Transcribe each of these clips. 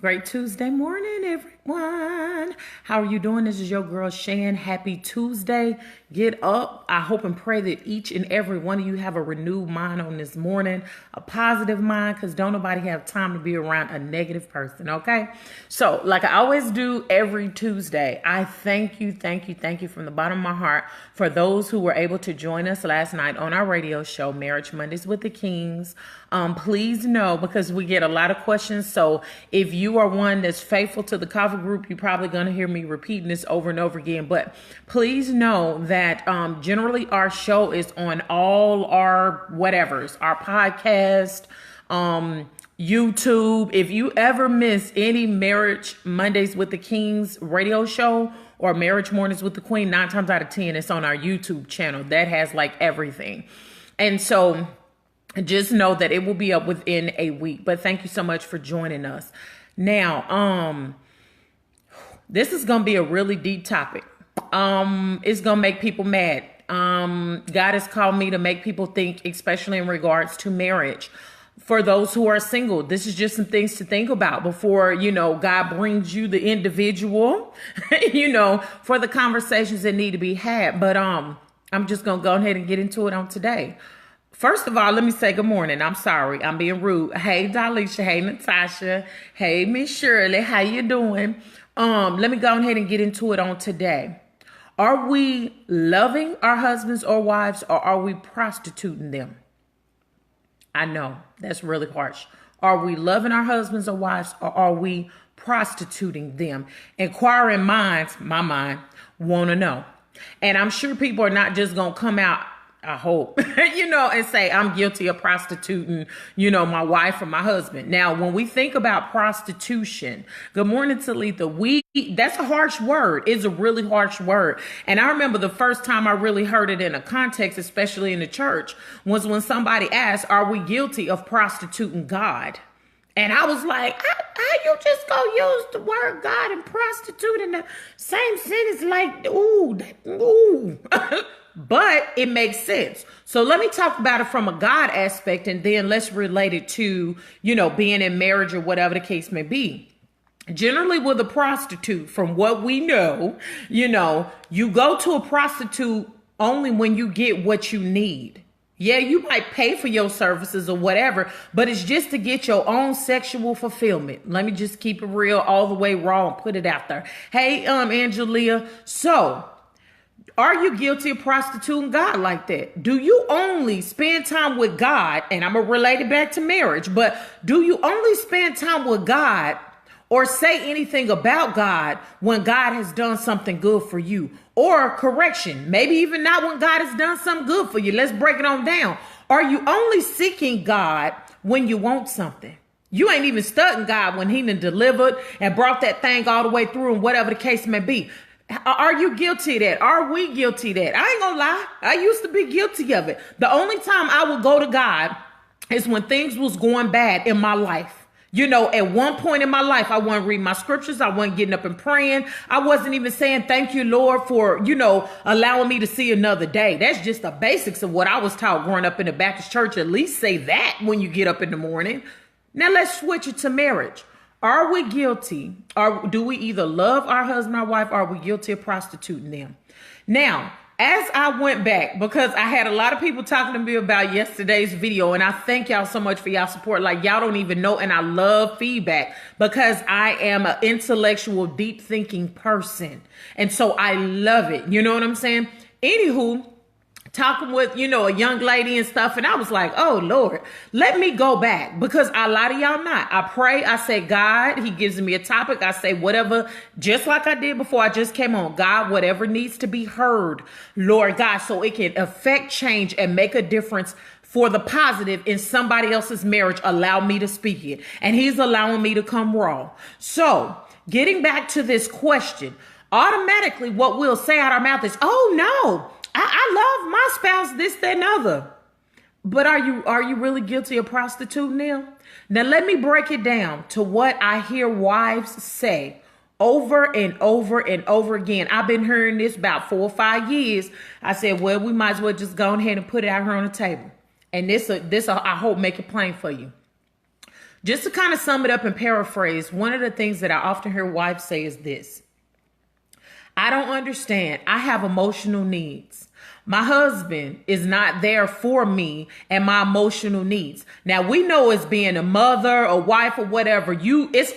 Great Tuesday morning, everyone. How are you doing? This is your girl, Shan. Happy Tuesday. Get up. I hope and pray that each and every one of you have a renewed mind on this morning, a positive mind, because don't nobody have time to be around a negative person, okay? So, like I always do every Tuesday, I thank you from the bottom of my heart for those who were able to join us last night on our radio show, Marriage Mondays with the Kings. Please know, because we get a lot of questions, so if you are one that's faithful to the cover group, you're probably going to hear me repeating this over and over again, but please know that generally our show is on all our whatevers, our podcast, YouTube. If you ever miss any Marriage Mondays with the Kings radio show or Marriage Mornings with the Queen, 9 times out of 10, it's on our YouTube channel. That has like everything. And so just know that it will be up within a week. But thank you so much for joining us. Now, this is going to be a really deep topic. It's going to make people mad. God has called me to make people think, especially in regards to marriage. For those who are single, this is just some things to think about before, God brings you the individual, for the conversations that need to be had. But I'm just going to go ahead and get into it on today. First of all, let me say good morning. I'm sorry. I'm being rude. Hey, Dalisha. Hey, Natasha. Hey, Miss Shirley. How you doing? Let me go ahead and get into it on today. Are we loving our husbands or wives, or are we prostituting them? I know that's really harsh. Are we loving our husbands or wives, or are we prostituting them? Inquiring minds, my mind, want to know. And I'm sure people are not just going to come out, I hope, and say I'm guilty of prostituting, my wife or my husband. Now, when we think about prostitution, good morning, Talitha, that's a harsh word. It's a really harsh word. And I remember the first time I really heard it in a context, especially in the church, was when somebody asked, are we guilty of prostituting God? And I was like, how you just gonna use the word God and prostitute in the same sentence? Like, ooh. But it makes sense. So let me talk about it from a God aspect, and then let's relate it to, being in marriage or whatever the case may be. Generally with a prostitute, from what we know, you go to a prostitute only when you get what you need. Yeah, you might pay for your services or whatever, but it's just to get your own sexual fulfillment. Let me just keep it real all the way raw and put it out there. Hey, Angelia. So, are you guilty of prostituting God like that? Do you only spend time with God? And I'm going to relate it back to marriage, but do you only spend time with God or say anything about God when God has done something good for you? Or correction, maybe even not when God has done something good for you. Let's break it on down. Are you only seeking God when you want something? You ain't even studying God when he done delivered and brought that thing all the way through, and whatever the case may be. Are you guilty of that? Are we guilty of that? I ain't gonna lie. I used to be guilty of it. The only time I would go to God is when things was going bad in my life. At one point in my life, I wasn't reading my scriptures. I wasn't getting up and praying. I wasn't even saying, thank you, Lord, for, allowing me to see another day. That's just the basics of what I was taught growing up in the Baptist church. At least say that when you get up in the morning. Now let's switch it to marriage. Are we guilty, or do we either love our husband or wife, or are we guilty of prostituting them? Now, as I went back, because I had a lot of people talking to me about yesterday's video, and I thank y'all so much for y'all support. Like, y'all don't even know, and I love feedback because I am an intellectual, deep thinking person. And so I love it. You know what I'm saying? Anywho, talking with, a young lady and stuff. And I was like, oh, Lord, let me go back, because I lie to y'all not. I pray. I say, God, he gives me a topic. I say whatever, just like I did before I just came on. God, whatever needs to be heard, Lord God, so it can affect change and make a difference for the positive in somebody else's marriage. Allow me to speak it. And he's allowing me to come raw. So getting back to this question, automatically what we'll say out our mouth is, oh, no. I love my spouse, this, that, and other. But are you really guilty of prostituting them? Now, let me break it down to what I hear wives say over and over and over again. I've been hearing this about 4 or 5 years. I said, well, we might as well just go ahead and put it out here on the table. And this I hope make it plain for you. Just to kind of sum it up and paraphrase, one of the things that I often hear wives say is this: I don't understand. I have emotional needs. My husband is not there for me and my emotional needs. Now we know as being a mother, a wife, or whatever, this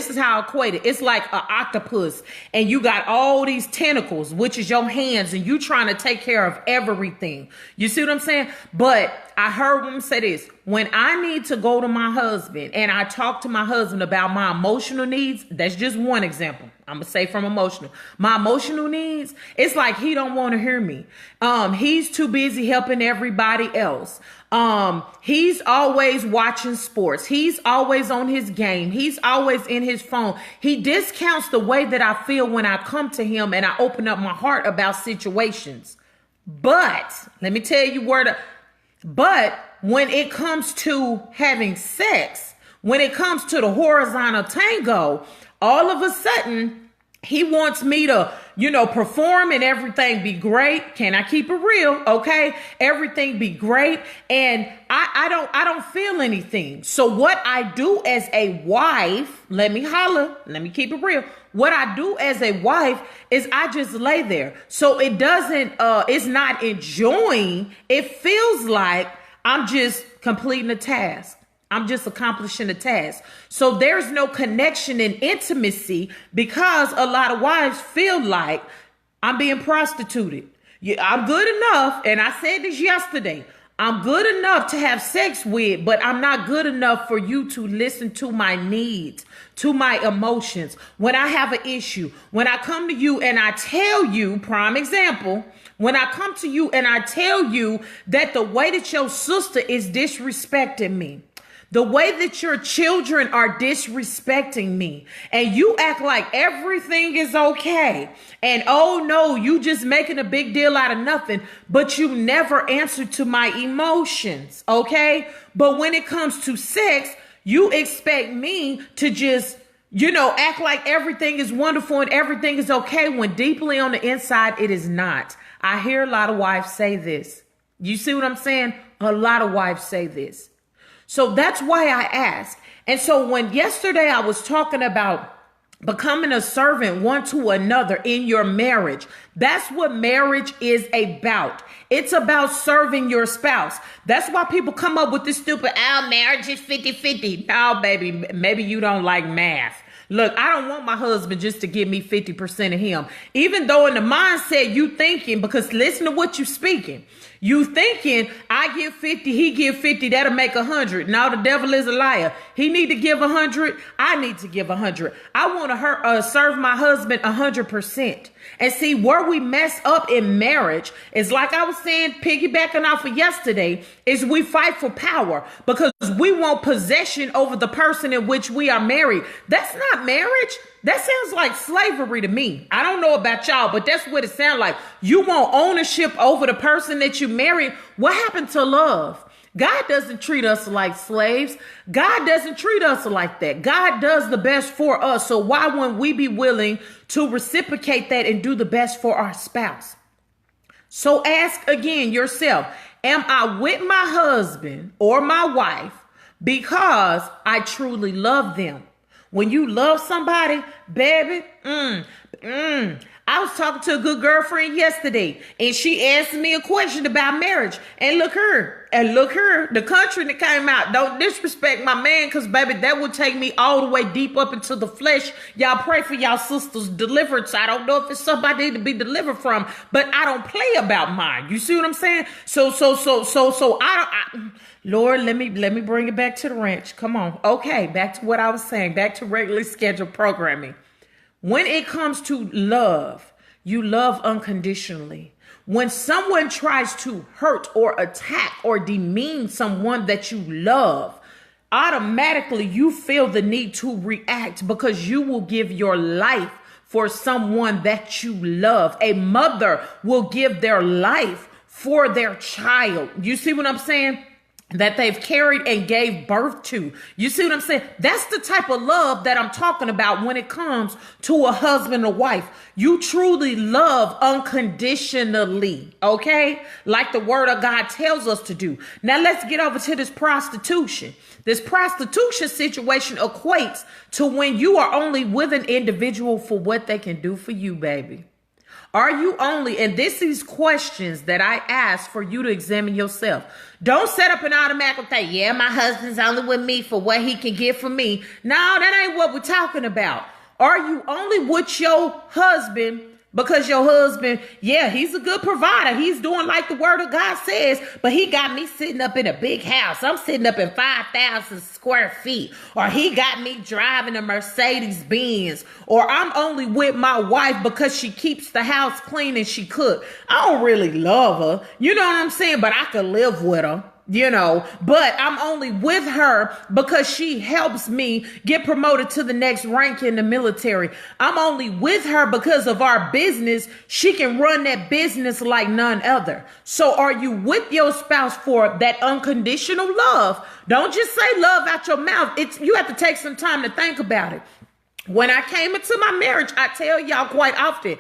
is how I equate it. It's like an octopus and you got all these tentacles, which is your hands, and you trying to take care of everything. You see what I'm saying? But I heard him say this: when I need to go to my husband and I talk to my husband about my emotional needs, that's just one example. I'm going to say from emotional. My emotional needs, it's like he don't want to hear me. He's too busy helping everybody else. He's always watching sports. He's always on his game. He's always in his phone. He discounts the way that I feel when I come to him and I open up my heart about situations. But let me tell you but when it comes to having sex, when it comes to the horizontal tango, all of a sudden, he wants me to, perform and everything be great. Can I keep it real? Okay. Everything be great. And I don't feel anything. So what I do as a wife, let me keep it real. What I do as a wife is I just lay there. So it doesn't, it's not enjoying. It feels like I'm just completing a task. I'm just accomplishing a task. So there's no connection and intimacy because a lot of wives feel like I'm being prostituted. Yeah, I'm good enough. And I said this yesterday. I'm good enough to have sex with, but I'm not good enough for you to listen to my needs, to my emotions. When I have an issue, when I come to you and I tell you, prime example, when I come to you and I tell you that the way that your sister is disrespecting me, the way that your children are disrespecting me, and you act like everything is okay, and oh no, you just making a big deal out of nothing, but you never answer to my emotions, okay? But when it comes to sex, you expect me to just, act like everything is wonderful and everything is okay, when deeply on the inside, it is not. I hear a lot of wives say this. You see what I'm saying? A lot of wives say this. So that's why I ask. And so when yesterday I was talking about becoming a servant one to another in your marriage, that's what marriage is about. It's about serving your spouse. That's why people come up with this stupid, marriage is 50-50. No, baby, maybe you don't like math. Look, I don't want my husband just to give me 50% of him. Even though in the mindset you thinking, because listen to what you speaking. You thinking I give 50, he give 50, that'll make 100. Now the devil is a liar. He need to give 100. I need to give 100. I want to serve my husband 100%. And see, where we mess up in marriage is, like I was saying, piggybacking off of yesterday, is we fight for power because we want possession over the person in which we are married. That's not marriage. That sounds like slavery to me. I don't know about y'all, but that's what it sounds like. You want ownership over the person that you married. What happened to love? God doesn't treat us like slaves. God doesn't treat us like that. God does the best for us. So why wouldn't we be willing to reciprocate that and do the best for our spouse? So ask again yourself, am I with my husband or my wife because I truly love them? When you love somebody, baby, I was talking to a good girlfriend yesterday, and she asked me a question about marriage. And look her, the country that came out. Don't disrespect my man, because, baby, that would take me all the way deep up into the flesh. Y'all pray for y'all sister's deliverance. I don't know if it's somebody to be delivered from, but I don't play about mine. You see what I'm saying? So Lord, let me bring it back to the ranch. Come on. Okay, back to what I was saying, back to regularly scheduled programming. When it comes to love, you love unconditionally. When someone tries to hurt or attack or demean someone that you love, automatically you feel the need to react because you will give your life for someone that you love. A mother will give their life for their child. You see what I'm saying? that they've carried and gave birth to. You see what I'm saying? That's the type of love that I'm talking about when it comes to a husband or wife. You truly love unconditionally, okay? Like the word of God tells us to do. Now let's get over to this prostitution. This prostitution situation equates to when you are only with an individual for what they can do for you, baby. Are you only, and this is questions that I ask for you to examine yourself. Don't set up an automatic thing. Yeah, my husband's only with me for what he can get from me. No, that ain't what we're talking about. Are you only with your husband because your husband, yeah, he's a good provider. He's doing like the word of God says, but he got me sitting up in a big house. I'm sitting up in 5,000 square feet. Or he got me driving a Mercedes Benz. Or I'm only with my wife because she keeps the house clean and she cook. I don't really love her. You know what I'm saying? But I could live with her. But I'm only with her because she helps me get promoted to the next rank in the military. I'm only with her because of our business. She can run that business like none other. So are you with your spouse for that unconditional love? Don't just say love out your mouth. You have to take some time to think about it. When I came into my marriage, I tell y'all quite often,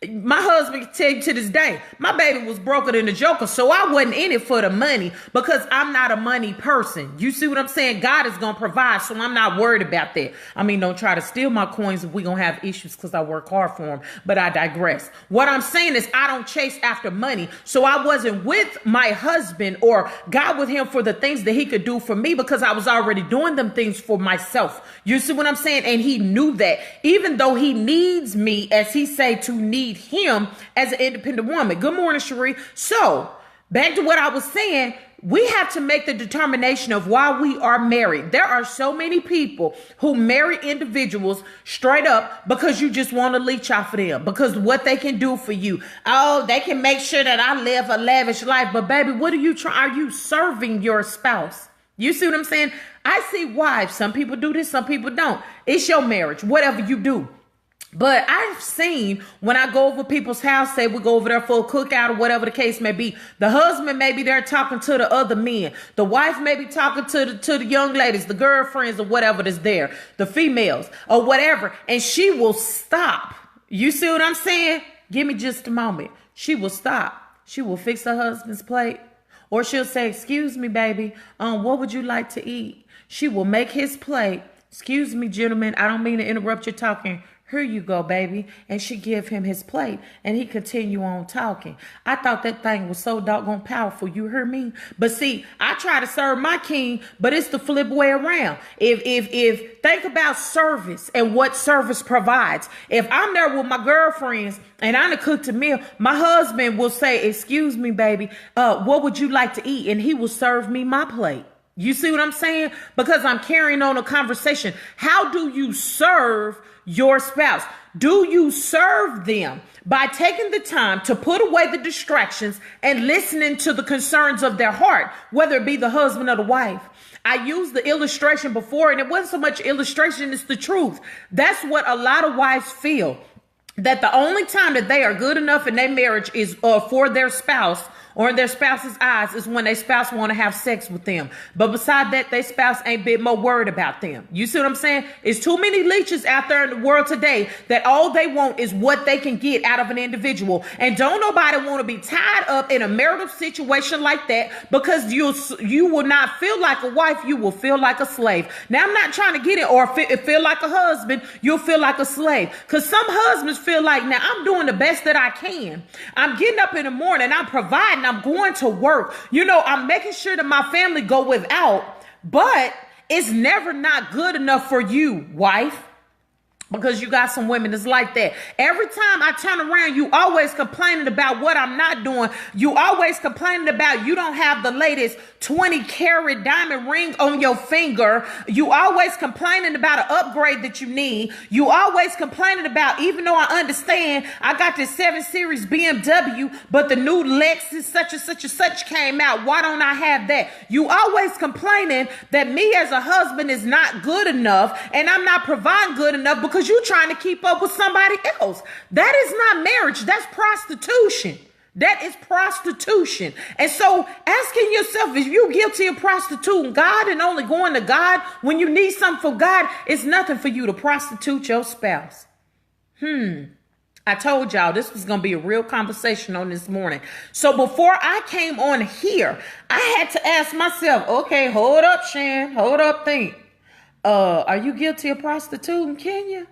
my husband can tell you to this day, my baby was broker than a joker. So I wasn't in it for the money because I'm not a money person. You see what I'm saying? God is going to provide. So I'm not worried about that. I mean, don't try to steal my coins if we're going to have issues because I work hard for them. But I digress. What I'm saying is I don't chase after money. So I wasn't with my husband or got with him for the things that he could do for me because I was already doing them things for myself. You see what I'm saying? And he knew that even though he needs me, as he say, to need him as an independent woman. Good morning, Cherie. So back to what I was saying, we have to make the determination of why we are married. There are so many people who marry individuals straight up because you just want to leech off of them, because what they can do for you. Oh, they can make sure that I live a lavish life. But baby, what are you trying? Are you serving your spouse? You see what I'm saying? I see wives. Some people do this, some people don't. It's your marriage, whatever you do. But I've seen when I go over people's house, say we go over there for a cookout or whatever the case may be, the husband may be there talking to the other men. The wife may be talking to the young ladies, the girlfriends or whatever that's there, the females or whatever. And she will stop. You see what I'm saying? Give me just a moment. She will stop. She will fix her husband's plate. Or she'll say, excuse me, baby, what would you like to eat? She will make his plate. Excuse me, gentlemen, I don't mean to interrupt your talking. Here you go, baby. And she give him his plate and he continue on talking. I thought that thing was so doggone powerful. You hear me? But see, I try to serve my king, but it's the flip way around. If think about service and what service provides. If I'm there with my girlfriends and I done cooked a meal, my husband will say, excuse me, baby, what would you like to eat? And he will serve me my plate. You see what I'm saying? Because I'm carrying on a conversation. How do you serve your spouse? Do you serve them by taking the time to put away the distractions and listening to the concerns of their heart, whether it be the husband or the wife? I used the illustration before, and it wasn't so much illustration, it's the truth. That's what a lot of wives feel, that the only time that they are good enough in their marriage is for their spouse, or in their spouse's eyes, is when their spouse want to have sex with them. But beside that, their spouse ain't bit more worried about them. You see what I'm saying? It's too many leeches out there in the world today that all they want is what they can get out of an individual. And don't nobody want to be tied up in a marital situation like that, because you will not feel like a wife. You will feel like a slave. Now, I'm not trying to get it, or feel like a husband. You'll feel like a slave. Because some husbands feel like, now I'm doing the best that I can. I'm getting up in the morning. I'm providing. I'm going to work. I'm making sure that my family go without, but it's never not good enough for you, wife. Because you got some women that's like that. Every time I turn around, you always complaining about what I'm not doing. You always complaining about you don't have the latest 20-carat diamond ring on your finger. You always complaining about an upgrade that you need. You always complaining about, even though I understand I got this 7 Series BMW, but the new Lexus such and such and such came out. Why don't I have that? You always complaining that me as a husband is not good enough and I'm not providing good enough because you trying to keep up with somebody else. That is not marriage. That's prostitution. That is prostitution. And so asking yourself, if you're guilty of prostituting God and only going to God when you need something from God, it's nothing for you to prostitute your spouse. I told y'all this was going to be a real conversation on this morning. So before I came on here, I had to ask myself, okay, hold up, Shan, hold up, think. Are you guilty of prostituting, Kenya?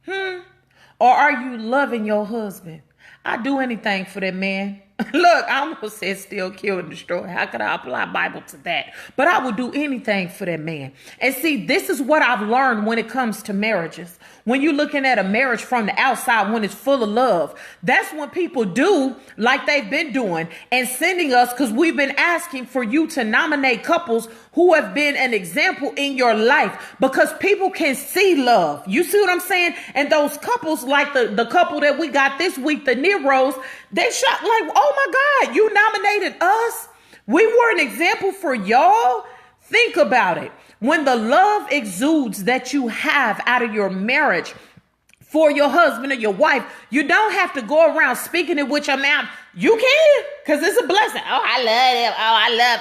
Or are you loving your husband? I'd do anything for that man. Look, I almost said steal, kill, and destroy. How could I apply Bible to that? But I would do anything for that man. And see, this is what I've learned when it comes to marriages. When you're looking at a marriage from the outside, when it's full of love, that's when people do like they've been doing and sending us, because we've been asking for you to nominate couples who have been an example in your life, because people can see love. You see what I'm saying? And those couples, like the couple that we got this week, the Neros, they shot like, oh my God, you nominated us. We were an example for y'all. Think about it. When the love exudes that you have out of your marriage for your husband or your wife, you don't have to go around speaking it with your mouth. You can, because it's a blessing. Oh, I love him. Oh,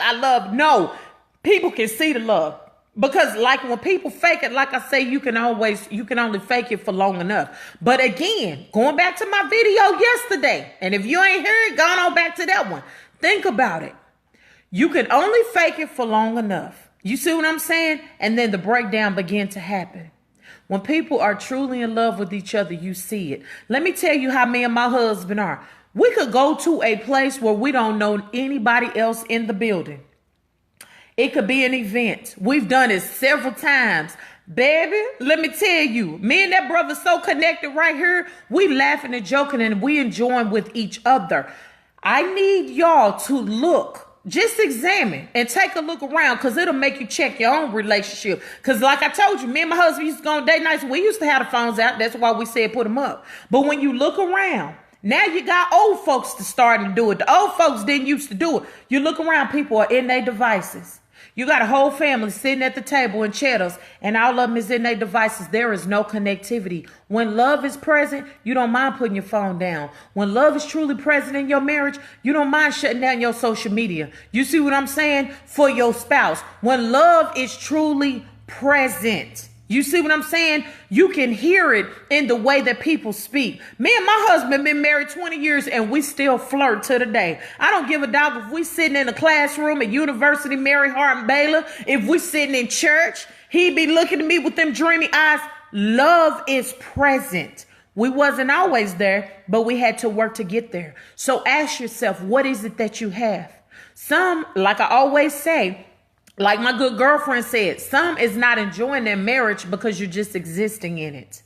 I love. No, people can see the love. Because like when people fake it, like I say, you can only fake it for long enough. But again, going back to my video yesterday, and if you ain't heard it, going on back to that one. Think about it. You can only fake it for long enough. You see what I'm saying? And then the breakdown began to happen. When people are truly in love with each other, you see it. Let me tell you how me and my husband are. We could go to a place where we don't know anybody else in the building. It could be an event. We've done it several times. Baby, let me tell you, me and that brother so connected right here. We laughing and joking and we enjoying with each other. I need y'all to look. Just examine and take a look around, because it'll make you check your own relationship. Because like I told you, me and my husband used to go on date nights. We used to have the phones out. That's why we said put them up. But when you look around, now you got old folks to start to do it. The old folks didn't used to do it. You look around, people are in their devices. You got a whole family sitting at the table in cheddars, and all of them is in their devices. There is no connectivity. When love is present, you don't mind putting your phone down. When love is truly present in your marriage, you don't mind shutting down your social media. You see what I'm saying? For your spouse. When love is truly present, you see what I'm saying? You can hear it in the way that people speak. Me and my husband been married 20 years and we still flirt to the day. I don't give a dog if we sitting in a classroom at University Mary Hardin Baylor. If we sitting in church, he be looking at me with them dreamy eyes. Love is present. We wasn't always there, but we had to work to get there. So ask yourself, what is it that you have? Some, like I always say, like my good girlfriend said, some is not enjoying their marriage because you're just existing in it.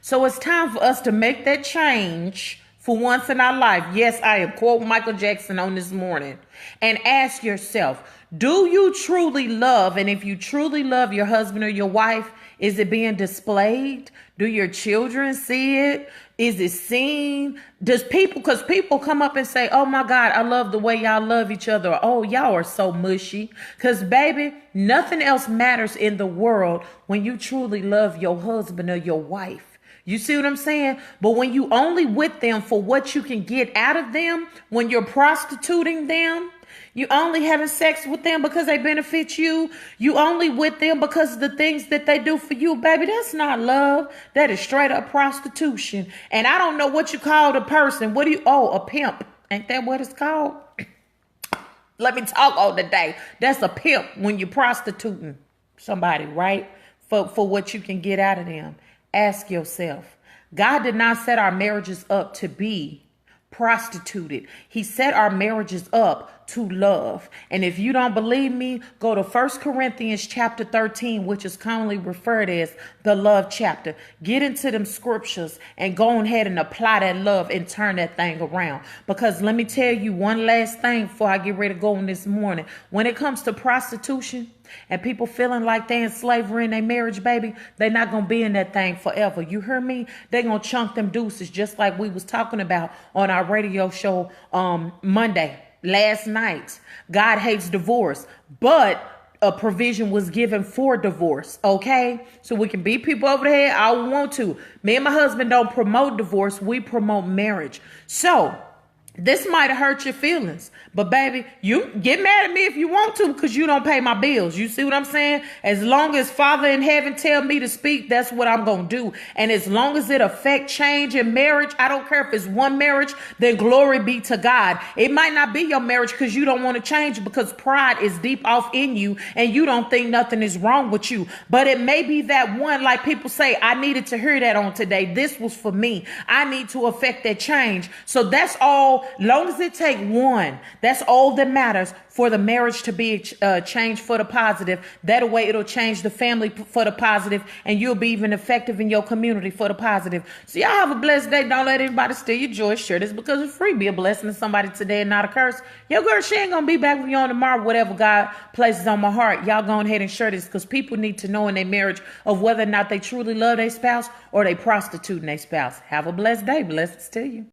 So it's time for us to make that change for once in our life. Yes, I am quoting Michael Jackson on this morning. And ask yourself, do you truly love? And if you truly love your husband or your wife, is it being displayed? Do your children see it? Is it seen? Because people come up and say, oh my God, I love the way y'all love each other. Or, oh, y'all are so mushy. Because baby, nothing else matters in the world when you truly love your husband or your wife. You see what I'm saying? But when you only with them for what you can get out of them, when you're prostituting them, you only having sex with them because they benefit you. You only with them because of the things that they do for you, baby. That's not love. That is straight up prostitution. And I don't know what you call the person. A pimp. Ain't that what it's called? Let me talk all the day. That's a pimp when you're prostituting somebody, right? For what you can get out of them. Ask yourself. God did not set our marriages up to be prostituted. He set our marriages up to love. And if you don't believe me, go to 1 Corinthians chapter 13, which is commonly referred as the love chapter. Get into them scriptures and go ahead and apply that love and turn that thing around. Because let me tell you one last thing before I get ready to go on this morning. When it comes to prostitution and people feeling like they're in slavery in their marriage, baby, they're not going to be in that thing forever. You hear me? They're going to chunk them deuces just like we was talking about on our radio show Monday. Last night. God hates divorce, but a provision was given for divorce. Okay. So we can beat people over the head. I want to. Me and my husband don't promote divorce. We promote marriage. So This might hurt your feelings, but baby, you get mad at me if you want to because you don't pay my bills. You see what I'm saying? As long as Father in heaven tell me to speak, that's what I'm going to do. And as long as it affect change in marriage, I don't care if it's one marriage, then glory be to God. It might not be your marriage because you don't want to change because pride is deep off in you and you don't think nothing is wrong with you. But it may be that one, like people say, I needed to hear that on today. This was for me. I need to affect that change. So that's all. Long as it take one, that's all that matters for the marriage to be changed for the positive. That way it'll change the family for the positive, and you'll be even effective in your community for the positive. So y'all have a blessed day. Don't let anybody steal your joy. Share this because it's free. Be a blessing to somebody today and not a curse. Your girl, she ain't gonna be back with you on tomorrow. Whatever God places on my heart, y'all go ahead and share this because people need to know in their marriage of whether or not they truly love their spouse or they prostituting their spouse. Have a blessed day. Blessings to you.